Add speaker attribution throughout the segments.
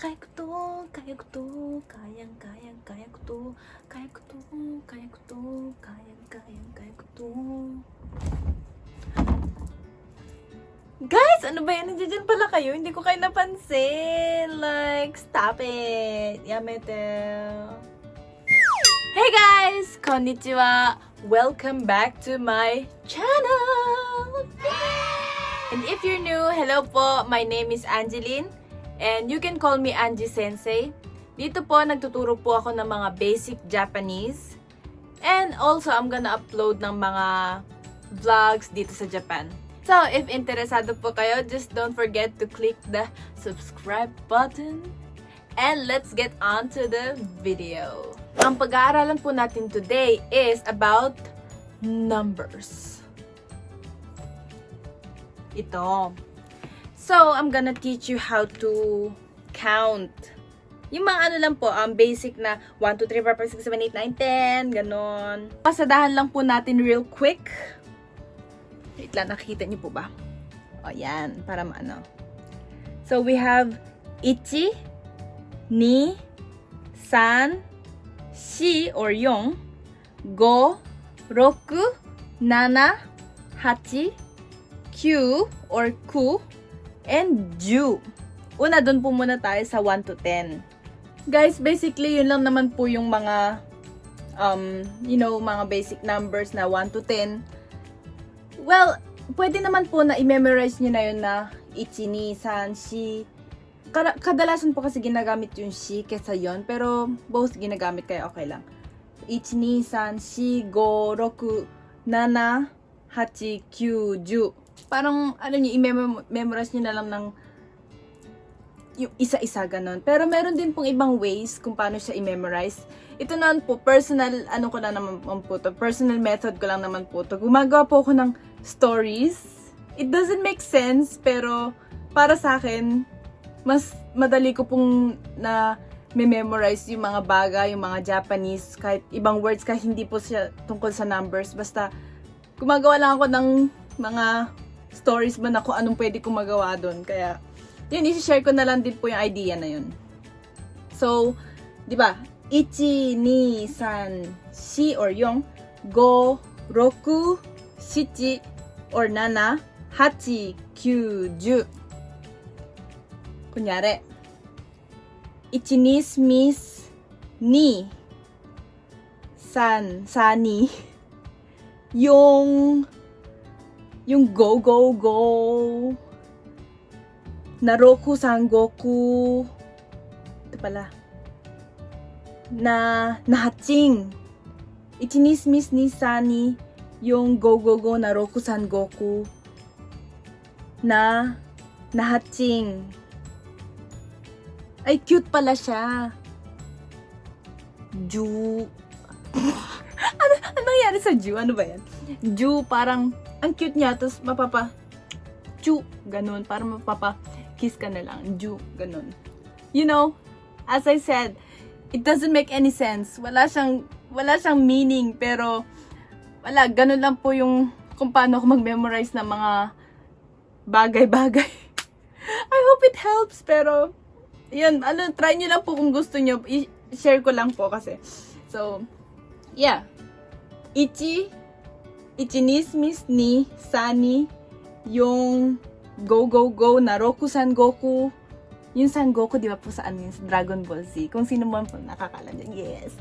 Speaker 1: Kaya ko to, kaya ko to, kayang, kaya ko to, kaya ko to, kaya ko to, kaya ko to. Guys, ano ba yan? Nandiyan pala kayo? Hindi ko kayo napansin. Like, stop it. Yamete. Hey guys! Konnichiwa! Welcome back to my channel! And if you're new, hello po. My name is Angeline. And you can call me Angie Sensei. Dito po, nagtuturo po ako ng mga basic Japanese. And also, I'm gonna upload ng mga vlogs dito sa Japan. So, if interesado po kayo, just don't forget to click the subscribe button. And let's get on to the video. Ang pag-aaralan po natin today is about numbers. Ito. So, I'm gonna teach you how to count. Yung mga ano lang po, basic na 1, 2, 3, 4, 5, 6, 7, 8, 9, 10, ganon. Pasadahan lang po natin real quick. Wait lang, nakikita niyo po ba? O, yan, para maano. So, we have ichi, ni, san, shi or yon, go, roku, nana, hachi, kyu or ku, and ju. Una, dun po muna tayo sa 1 to 10. Guys, basically, yun lang naman po yung mga, mga basic numbers na 1 to 10. Well, pwede naman po na i-memorize nyo na yun na ichi, ni, san, shi. Kadalasan po kasi ginagamit yung shi kesa yon, pero both ginagamit kaya okay lang. Ichi, ni, san, shi, go, roku, nana, hachi, kyu, ju. Parang, i-memorize nyo na lang ng yung isa-isa ganon. Pero meron din pong ibang ways kung paano siya i-memorize. Ito naman po, personal method ko lang naman po to. Gumagawa po ako ng stories. It doesn't make sense, pero para sa akin, mas madali ko pong na memorize yung mga bagay, yung mga Japanese, kahit ibang words, kahit hindi po siya tungkol sa numbers. Basta, gumagawa lang ako ng mga stories ba na kung anong pwede kong magawa doon. Kaya, yun, isi-share ko na lang din po yung idea na yun. So, di ba? Ichi, ni, san, shi or yon, go, roku, shichi or nana, hachi, kyu, ju. Kunyari, ichi, ni, smis, ni, san, sani, yung go, go, go, naroku, sangoku, ito pala, nahaching, ichinismis ni sani, yung go, go, go, naroku, sangoku, nahaching. Ay, cute pala siya. Ju. Ano nangyari sa Ju? Ano ba yan? Ju, parang, ang cute niya, tapos chu, ganun, parang kiss ka na lang, ju, ganun. You know, as I said, it doesn't make any sense. Wala siyang meaning, pero, ganun lang po yung, kung paano ako mag-memorize ng mga bagay-bagay. I hope it helps, pero, yun, try nyo lang po kung gusto nyo, i-share ko lang po kasi. So, yeah. Ichinismis ni sani, yung go, go, go, naroku, sangoku. Yung sangoku, di ba po sa yung Dragon Ball Z? Kung sino man po nakakalam dyan, yes.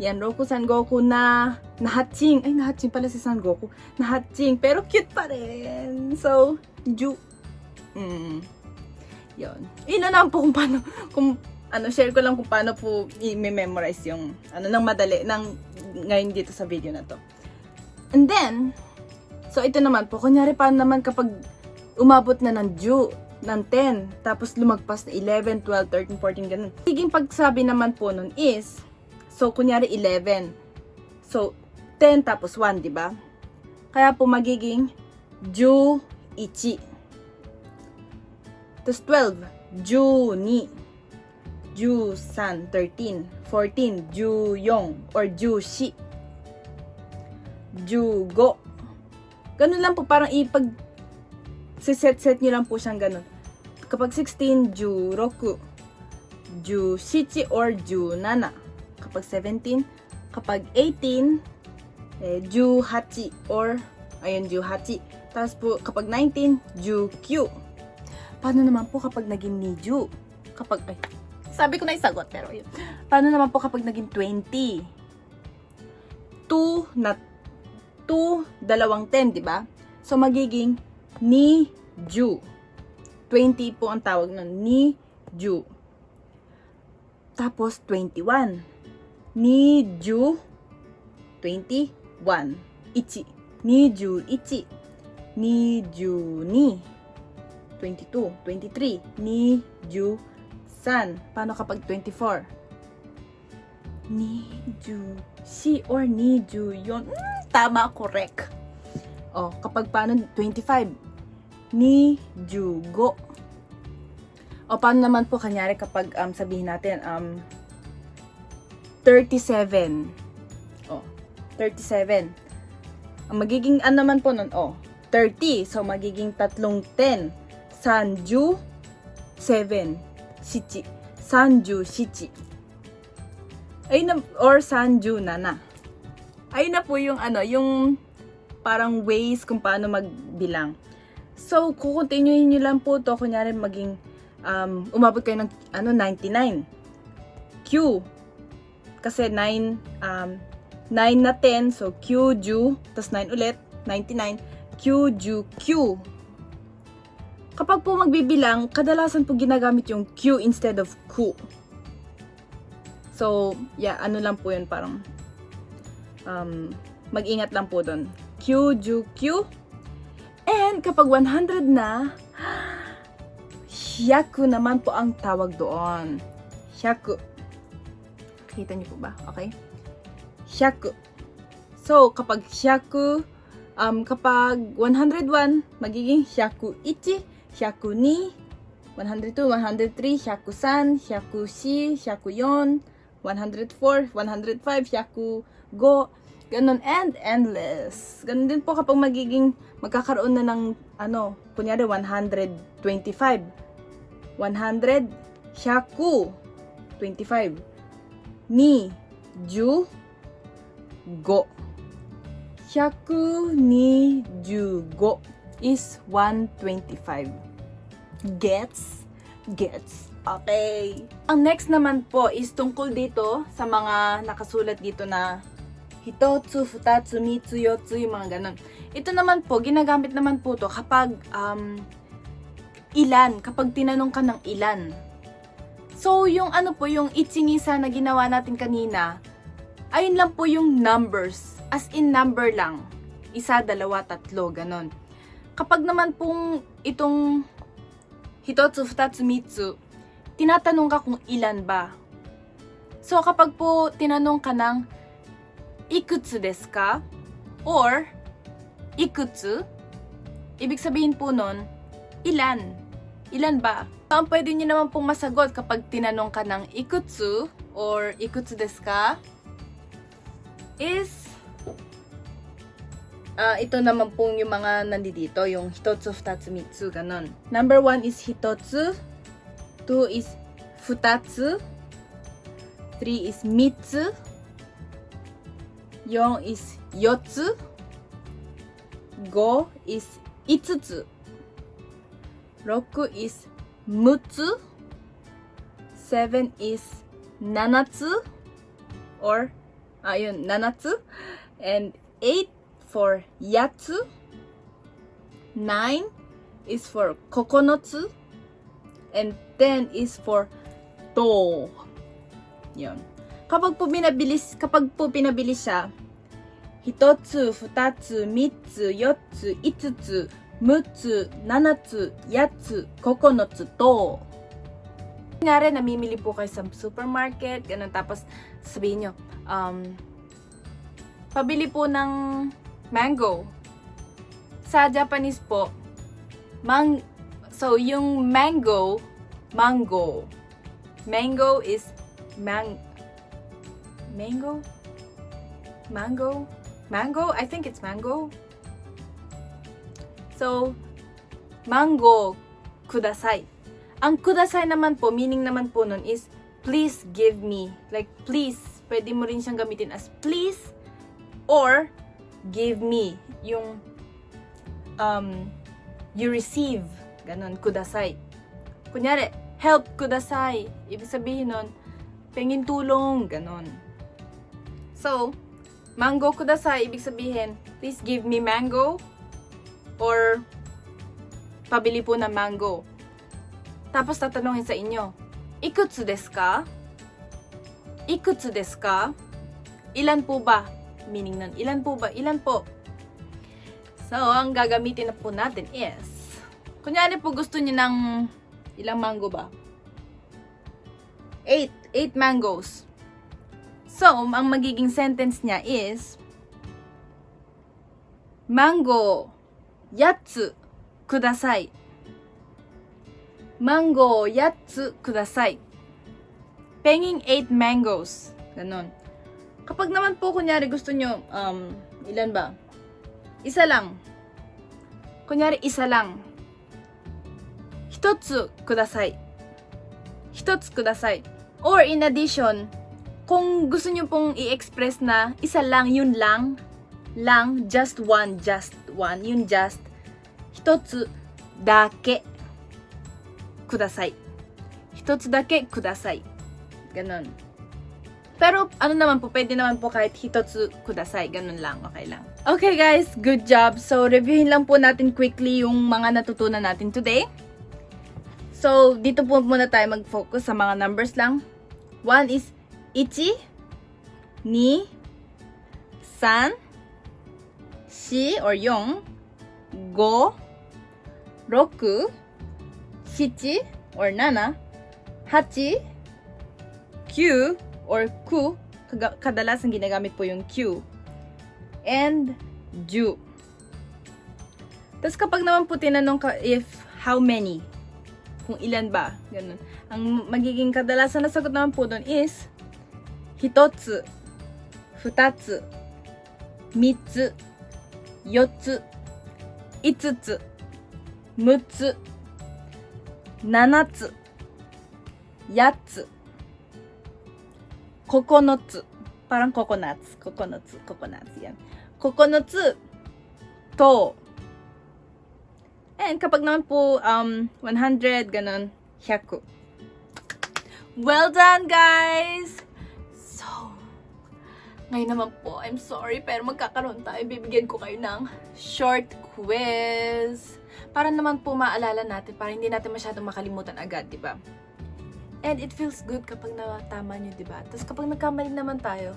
Speaker 1: Yan, roku, sangoku na nahaching. Ay, nahaching pala si sangoku. Nahaching, pero cute pa rin. So, ju. Yun. Yun na lang po kung paano, share ko lang kung paano po i-memorize yung, nang madali, ngayon dito sa video na to. And then, so ito naman po, kunyari paano naman kapag umabot na ng ju, ng 10, tapos lumagpas na 11, 12, 13, 14, ganun. Higing pagsabi naman po nun is, so kunyari 11, so 10 tapos 1, di ba? Kaya po magiging ju, ichi. Tapos 12, ju, ni. Ju, san, 13, 14, ju, yong, or ju, shi. Ju, go. Ganun lang po, parang set nyo lang po siyang ganun. Kapag 16, ju, roku. 17 or 17. Kapag 17, kapag 18, 18 or, ayun, 18. Tapos po, kapag 19, 19. Paano naman po kapag naging 20? Kapag, ay, sabi ko na isagot, pero yun. Paano naman po kapag naging 20? 2 na 2, dalawang 10, di ba? So, magiging ni ju. 20 po ang tawag nun, ni ju. Tapos, 21. Ni ju, 21. Ichi. Ni ju, ichi. Ni ju, ni. 22, 23. Ni ju, san. Paano kapag 24? Ni ju, si or ni ju, yun. Tama, correct. O, kapag paano 25? Ni ju, go. O, paano naman po kanyari kapag sabihin natin 37. O, 37. Ang magiging naman po nun, 30. So, magiging tatlong 10. Sanju, 7. Shichi. Sanju, shichi. Ayun na, or sanju nana. Ayun na po yung yung parang ways kung paano magbilang. So, kukontinuhin nyo lang po to. Kunyari maging, umabot kayo ng 99. Q. Kasi 9 na 10. So, Q, ju. Tapos 9 ulit. 99. Q, ju, Q. Kapag po magbibilang, kadalasan po ginagamit yung Q instead of Q. So, yeah, lang po yun, parang mag-ingat lang po doon. Q, ju, Q. And kapag 100 na, hyaku naman po ang tawag doon. Hyaku. Kita niyo po ba? Okay? Hyaku. So, kapag hyaku, kapag 101, magiging hyaku ichi, hyaku ni, 102, 103, hyaku san, hyaku shi, hyaku yon, 104, 105, hyaku go, ganun, and endless. Ganun din po kapag magkakaroon na ng, kunyari 125. 100, hyaku, 25. Ni, ju, go. Hyaku ni ju go is 125. Gets? Okay. Ang next naman po is tungkol dito sa mga nakasulat dito na hitotsu, futatsu, mitsu, yotsu, yung mga ganun. Ito naman po, ginagamit naman po to kapag ilan, kapag tinanong ka ng ilan. So, yung yung itsingisa na ginawa natin kanina, ayun lang po yung numbers. As in number lang. 1, 2, 3, ganun. Kapag naman pong itong hitotsu, futatsu, mitsu, tinatanong ka kung ilan ba. So, kapag po tinanong ka ng ikutsu desu ka? Or, ikutsu? Ibig sabihin po nun, ilan? Ilan ba? So, ang pwede nyo naman pong masagot kapag tinanong ka ng ikutsu or ikutsu desu ka is ito naman pong yung mga nandito, yung hitotsu, futatsu, mitsu, ganun. Number 1 is hitotsu, 2 is futatsu, 3 is mitsu, 4 is yotsu, 5 is itsutsu, 6 is mutsu, 7 is nanatsu, or nanatsu, and 8 for yatsu, 9 is for kokonotsu, and 10 is for to. Yun. Kapag po pinabilis siya, hitotsu, futatsu, mitsu, yotsu, itsutsu, mutsu, nanatsu, yatsu, kokonotsu, to. Kunyari, namimili po kayo sa supermarket, ganun, tapos sabihin nyo, pabili po ng mango. Sa Japanese po, so yung mango. Mango is mango? I think it's mango. So, mango kudasai. Ang kudasai naman po, meaning naman po nun is please give me. Like, please. Pwede mo rin siyang gamitin as please or give me. Yung you receive. Ganon, kudasai. Kunyari, help kudasai. Ibig sabihin nun, pengin tulong. Ganon. So, mango kudasai, ibig sabihin, please give me mango or pabili po ng mango. Tapos tatanungin sa inyo, ikutsu desu ka? Ikutsu desu ka? Ilan po ba? Meaning nun, ilan po ba? Ilan po? So, ang gagamitin na po natin is, kunyari po gusto niyo ng ilang mango ba? 8 mangoes. So, ang magiging sentence niya is, mango yatsu kudasai. Mango yatsu kudasai. Penging 8 mangoes. Ganon. Kapag naman po, kunyari gusto nyo, ilan ba? Isa lang. Kunyari, isa lang. Hitotsu kudasai. Hitotsu kudasai. Or in addition, kung gusto nyo pong i-express na isa lang, yun lang, just one, yun just, hitotsu dake kudasai. Hitotsu dake kudasai. Ganon. Pero, ano naman po, pwede naman po kahit hitotsu kudasai. Ganon lang, okay lang. Okay guys, good job. So, reviewin lang po natin quickly yung mga natutunan natin today. So, dito po muna tayo mag-focus sa mga numbers lang. 1 is 1, 2, 3, 4 or 4, 5, 6, 7 or 7, 8, 9 or ku, kadalasan ginagamit po yung Q, and ju. Tapos kapag naman po tinanong ka if how many, kung ilan ba, ganun. Ang magiging kadalasan na sagot naman po doon is hitotsu, futatsu, mitsu, yotsu, itsutsu, mutsu, nanatsu, yatsu, kokonotsu. Parang coconuts. Coconuts yan. Kokonotsu to. And kapag naman po 100, ganun, 100. Well done, guys! So, ngayon naman po, I'm sorry, pero magkakaroon tayo. Bibigyan ko kayo ng short quiz. Para naman po maalala natin, para hindi natin masyadong makalimutan agad, di ba? And it feels good kapag natama nyo, di ba? Tapos kapag nagkamali naman tayo,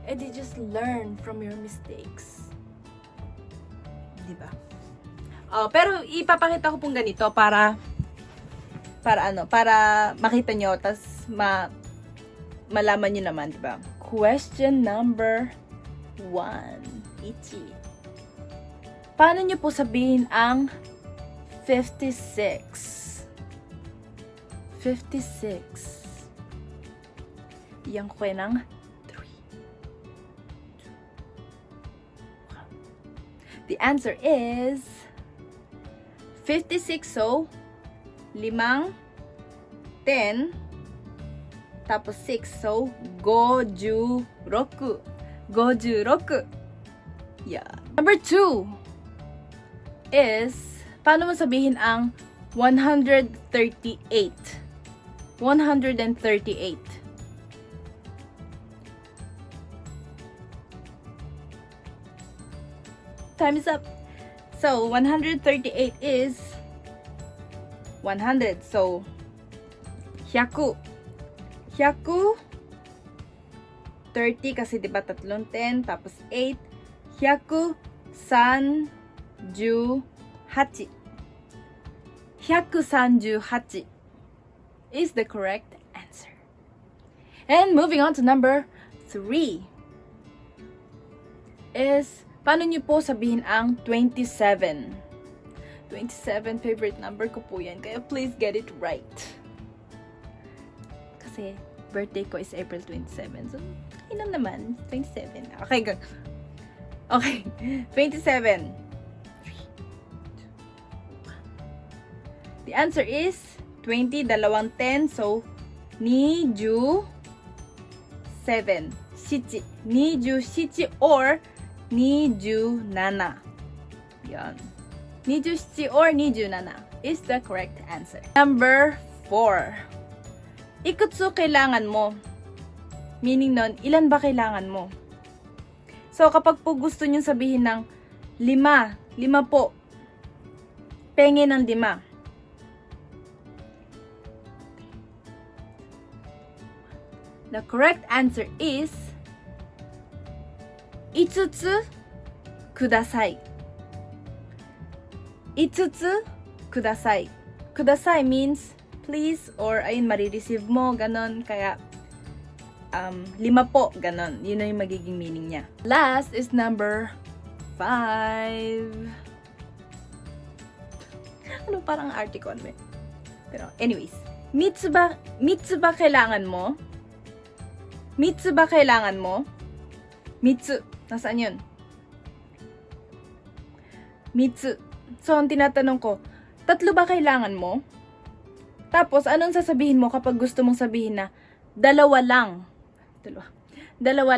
Speaker 1: edi just learn from your mistakes. Di ba? Pero ipapakita ko pong ganito para makita nyo, tas malaman nyo naman, di ba? Question number 1. Ichi. Paano nyo po sabihin ang 56? 56. Yang ko ng 3. The answer is 56. So, 5, 10, tapos 6. So, 56. 56. Yeah. Number 2 is, paano mo sabihin ang 138? 138. Time is up. So, 138 is 100. So, 100. 100. 30 kasi diba tatlong 10 tapos 8. 138. 138 is the correct answer. And moving on to number 3 is, paano nyo po sabihin ang 27? 27, favorite number ko po yan. Kaya please get it right. Kasi birthday ko is April 27. So, ilan naman? 27. Okay, go. Okay, 27. The answer is 20, dalawang 10. So, 27. 27 or 27. Yan. 27 or 27 is the correct answer. Number 4. Ikutsu kailangan mo. Meaning nun, ilan ba kailangan mo? So, kapag po gusto nyo sabihin ng 5 po, penge ng 5. The correct answer is 5つください。5つください。ください means please or ayun, marireceive mo, ganon. Kaya 5 po, ganon. Yun na yung magiging meaning niya. Last is number 5. Ano, parang articon, eh. Pero anyways, 3 ba kailangan mo? 3 ba kailangan mo? 3. Nasaan yun? 3. So, ang tinatanong ko, 3 ba kailangan mo? Tapos, anong sasabihin mo kapag gusto mong sabihin na 2 lang? 2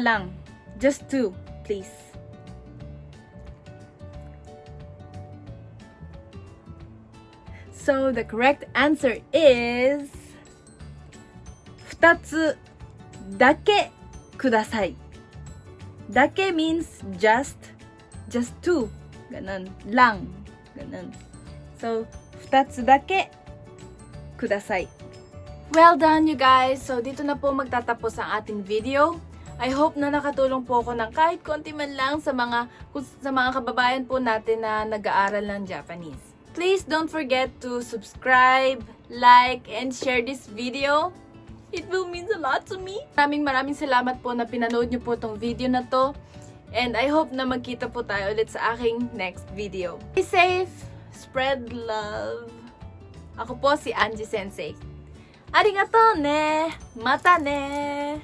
Speaker 1: lang. Just 2, please. So, the correct answer is 2つだけください。だけ means just 2. Ganon. Lang. Ganon. So, 2つだけください. Well done, you guys! So, dito na po magtatapos ang ating video. I hope na nakatulong po ako ng kahit konti man lang sa mga kababayan po natin na nag-aaral ng Japanese. Please don't forget to subscribe, like, and share this video. It will mean a lot to me. Maraming salamat po na pinanood niyo po tong video na to. And I hope na magkita po tayo ulit sa aking next video. Be safe! Spread love! Ako po si Angie Sensei. Arigatou ne! Mata ne!